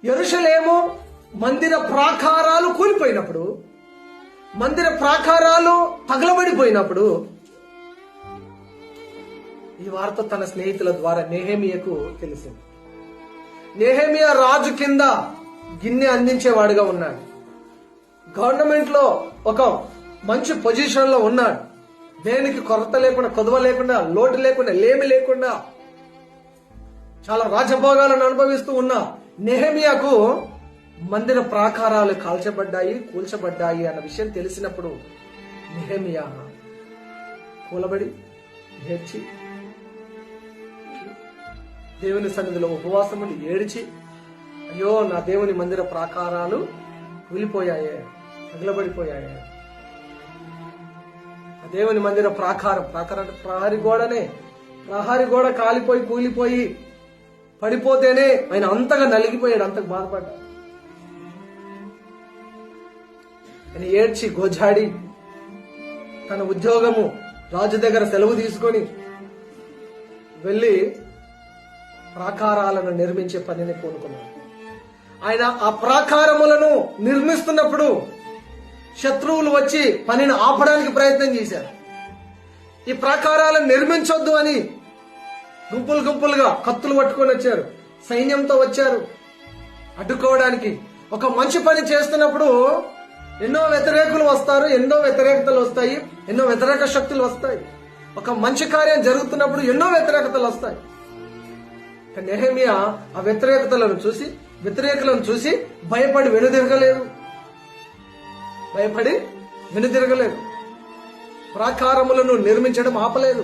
యెరూషలేము మందిర ప్రాకారాలు కూలిపోయినప్పుడు, మందిర ప్రాకారాలు తగలబడిపోయినప్పుడు ఈ వార్త తన స్నేహితుల ద్వారా నెహెమీయాకు తెలిసింది. నెహెమీయా రాజు కింద గిన్నె అందించేవాడుగా ఉన్నాడు. గవర్నమెంట్ లో ఒక మంచి పొజిషన్ లో ఉన్నాడు. దేనికి కొరత లేకుండా, కొదవ లేకుండా, లోటు లేకుండా, లేమి లేకుండా చాలా రాజభోగాలను అనుభవిస్తూ ఉన్న నెహెమీయాకు మందిర ప్రాకారాలు కాల్చబడ్డాయి, కూల్చబడ్డాయి అన్న విషయం తెలిసినప్పుడు నెహెమీయా కూలబడి ఏడ్చి దేవుని సన్నిధిలో ఉపవాసముని ఏడిచి, అయ్యో నా దేవుని మందిర ప్రాకారాలు కూలిపోయాయే, తగలబడిపోయాయే. ఆ దేవుని మందిర ప్రాకారం అంటే ప్రహరీ గోడనే, ప్రహరీ గోడ కాలిపోయి కూలిపోయి పడిపోతేనే ఆయన అంతగా నలిగిపోయాడు, అంతగా బాధపడ్డాడు. ఆయన ఏడ్చి గోజాడి తన ఉద్యోగము రాజు దగ్గర సెలవు తీసుకొని వెళ్ళి ప్రాకారాలను నిర్మించే పనిని కోరుకున్నాడు. ఆయన ఆ ప్రాకారములను నిర్మిస్తున్నప్పుడు శత్రువులు వచ్చి పనిని ఆపడానికి ప్రయత్నం చేశారు. ఈ ప్రాకారాలను నిర్మించొద్దు అని గుంపులు గుంపులుగా కత్తులు పట్టుకొని వచ్చారు, సైన్యంతో వచ్చారు అడ్డుకోవడానికి. ఒక మంచి పని చేస్తున్నప్పుడు ఎన్నో వ్యతిరేకులు వస్తారు, ఎన్నో వ్యతిరేకతలు వస్తాయి, ఎన్నో వ్యతిరేక శక్తులు వస్తాయి. ఒక మంచి కార్యం జరుగుతున్నప్పుడు ఎన్నో వ్యతిరేకతలు వస్తాయి. నెహెమీయా ఆ వ్యతిరేకులను చూసి భయపడి వెనుదిరగలేదు. ప్రాకారములను నిర్మించడం ఆపలేదు.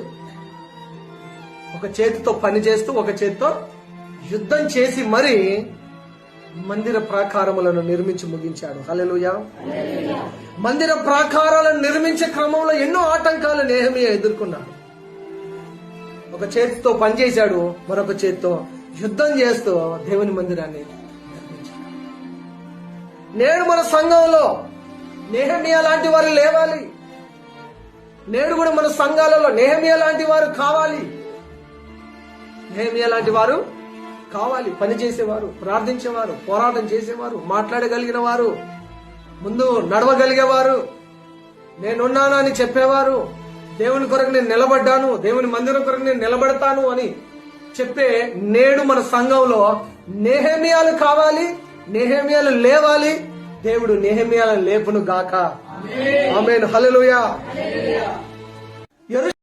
ఒక చేతితో పని చేస్తూ ఒక చేతితో యుద్ధం చేసి మరి మందిర ప్రాకారములను నిర్మించి ముగించాడు. హల్లెలూయా. మందిర ప్రాకారాలను నిర్మించే క్రమంలో ఎన్నో ఆటంకాలు నెహెమీయా ఎదుర్కొన్నాడు. ఒక చేతితో పనిచేశాడు, మరొక చేతితో యుద్ధం చేస్తూ దేవుని మందిరాన్ని నిర్మించాడు. నేడు మన సంఘంలో నెహెమీయా లాంటి వారు లేవాలి. నేడు కూడా మన సంఘాలలో నెహెమీయా లాంటి వారు కావాలి. నెహెమీయా లాంటి వారు కావాలి. పనిచేసేవారు, ప్రార్థించేవారు, పోరాటం చేసేవారు, మాట్లాడగలిగిన వారు, ముందు నడవగలిగేవారు, నేనున్నాను అని చెప్పేవారు, దేవుని కొరకు నేను నిలబడ్డాను, దేవుని మందిరం కొరకు నేను నిలబడతాను అని చెప్పే నేడు మన సంఘంలో నెహెమీయాలు కావాలి, నెహెమీయాలు లేవాలి. దేవుడు నెహెమీయాలను లేపును గాక. ఆమేన్. హల్లెలూయా.